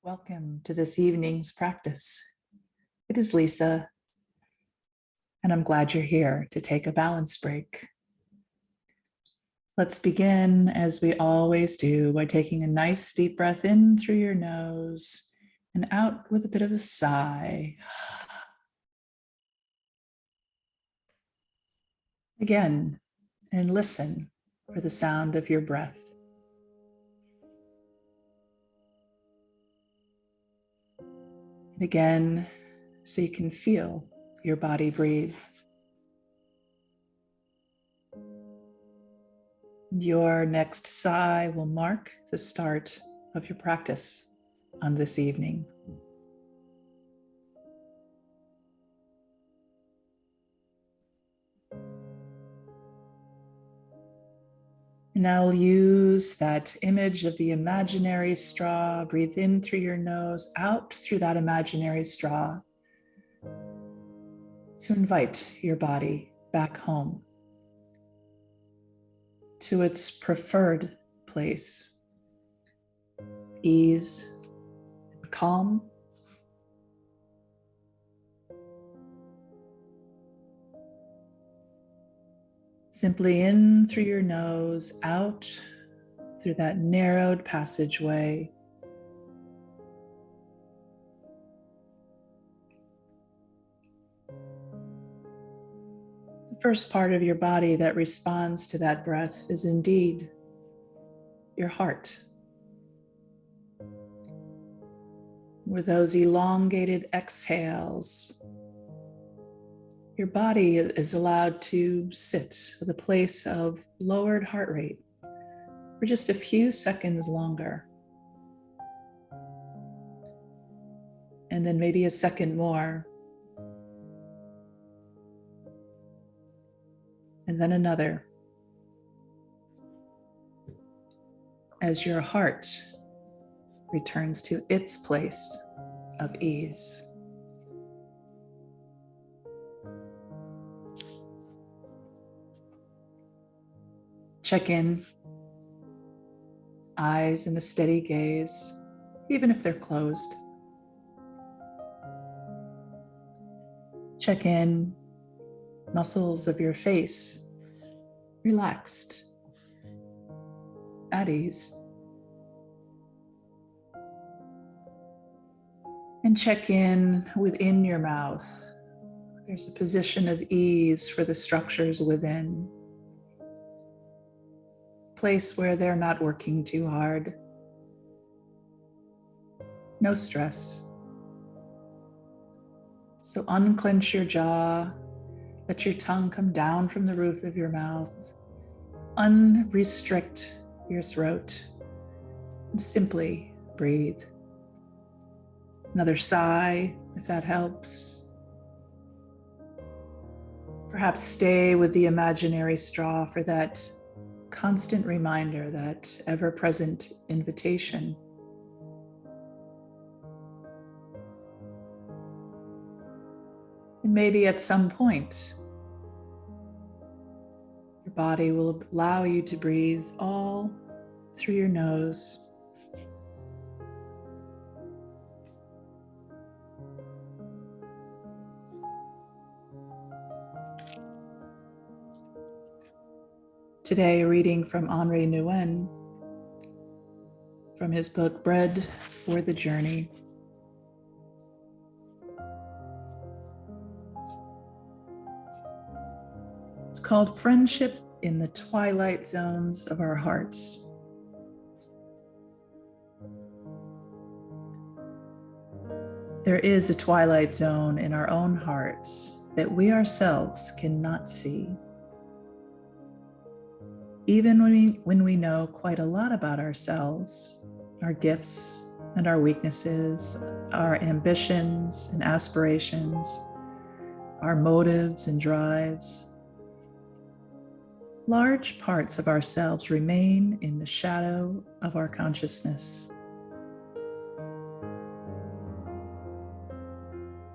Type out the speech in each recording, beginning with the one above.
Welcome to this evening's practice. It is Lisa, and I'm glad you're here to take a balance break. Let's begin, as we always do, by taking a nice deep breath in through your nose and out with a bit of a sigh. Again, and listen for the sound of your breath. And again, so you can feel your body breathe. Your next sigh will mark the start of your practice on this evening. And now use that image of the imaginary straw. Breathe in through your nose, out through that imaginary straw, to invite your body back home to its preferred place, ease and calm. Simply in through your nose, out through that narrowed passageway. The first part of your body that responds to that breath is indeed your heart. With those elongated exhales, your body is allowed to sit with a place of lowered heart rate for just a few seconds longer. And then maybe a second more. And then another. As your heart returns to its place of ease. Check in, eyes in a steady gaze, even if they're closed. Check in, muscles of your face relaxed, at ease. And check in within your mouth. There's a position of ease for the structures within. Place where they're not working too hard. No stress. So unclench your jaw, let your tongue come down from the roof of your mouth, unrestrict your throat, and simply breathe. Another sigh, if that helps. Perhaps stay with the imaginary straw for that constant reminder, that ever-present invitation. And maybe at some point, your body will allow you to breathe all through your nose. Today, a reading from Henri Nouwen from his book, Bread for the Journey. It's called Friendship in the Twilight Zones of Our Hearts. There is a twilight zone in our own hearts that we ourselves cannot see. Even when we know quite a lot about ourselves, our gifts and our weaknesses, our ambitions and aspirations, our motives and drives, large parts of ourselves remain in the shadow of our consciousness.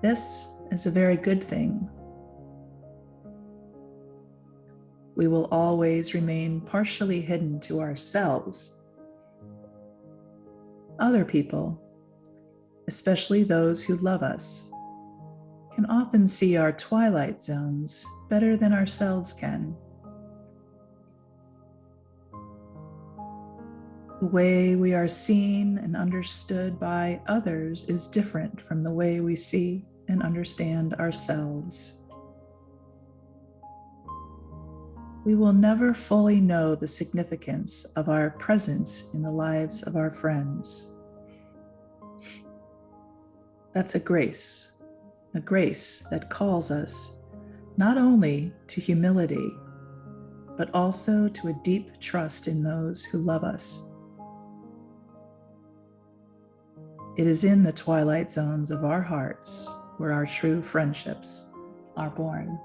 This is a very good thing. We will always remain partially hidden to ourselves. Other people especially those who love us, can often see our twilight zones better than ourselves can. The way we are seen and understood by others is different from the way we see and understand ourselves. We will never fully know the significance of our presence in the lives of our friends. That's a grace that calls us not only to humility, but also to a deep trust in those who love us. It is in the twilight zones of our hearts where our true friendships are born.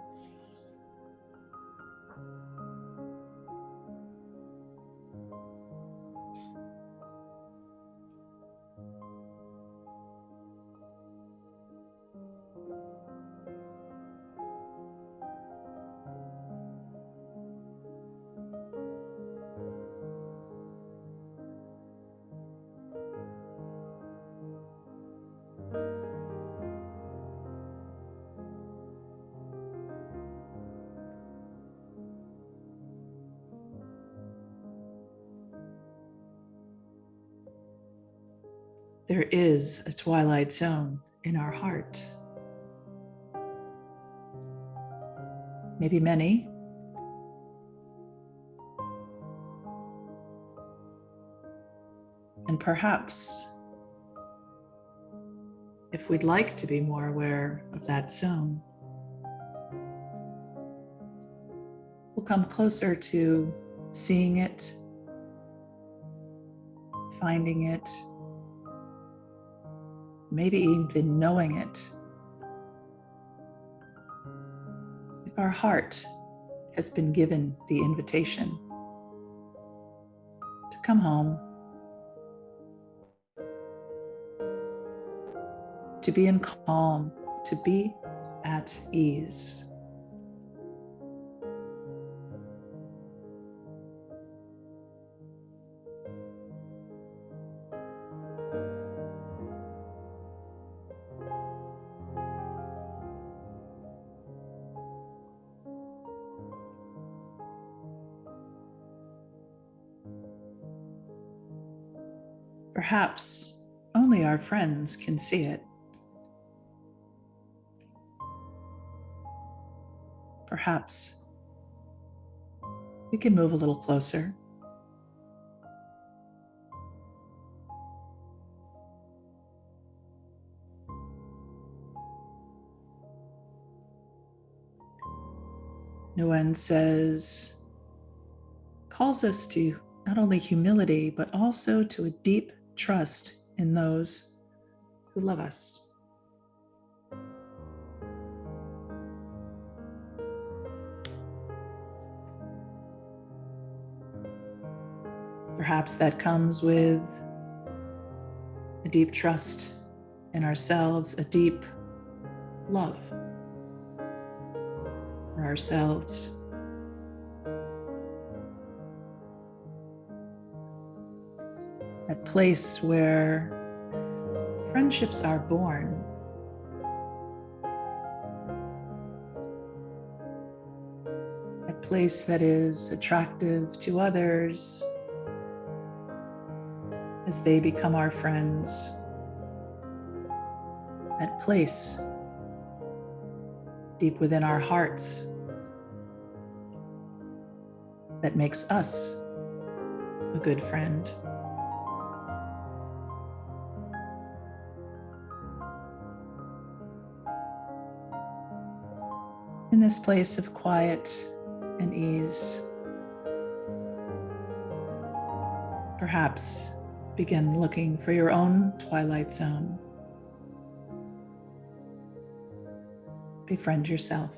There is a twilight zone in our heart. Maybe many. And perhaps, if we'd like to be more aware of that zone, we'll come closer to seeing it, finding it, maybe even knowing it. If our heart has been given the invitation to come home, to be in calm, to be at ease. Perhaps only our friends can see it. Perhaps we can move a little closer. Nouwen calls us to not only humility, but also to a deep trust in those who love us. Perhaps that comes with a deep trust in ourselves, a deep love for ourselves. That place where friendships are born. That place that is attractive to others as they become our friends. That place deep within our hearts that makes us a good friend. In this place of quiet and ease, perhaps begin looking for your own twilight zone. Befriend yourself.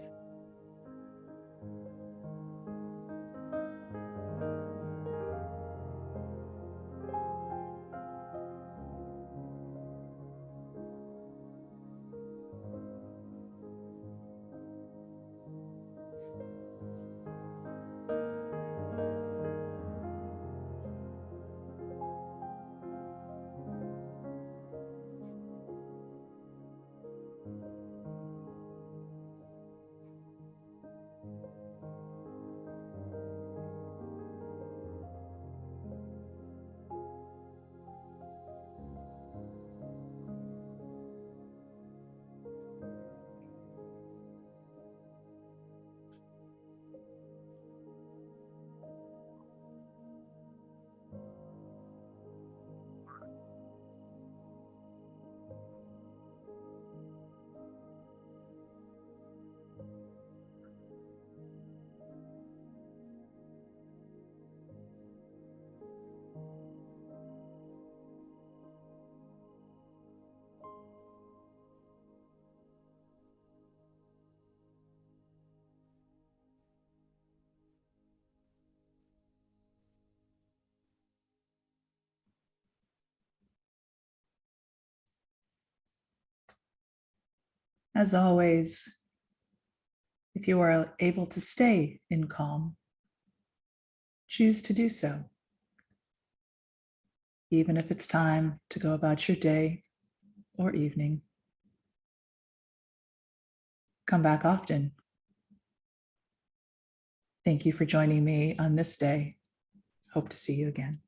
As always, if you are able to stay in calm, choose to do so, even if it's time to go about your day or evening. Come back often. Thank you for joining me on this day. Hope to see you again.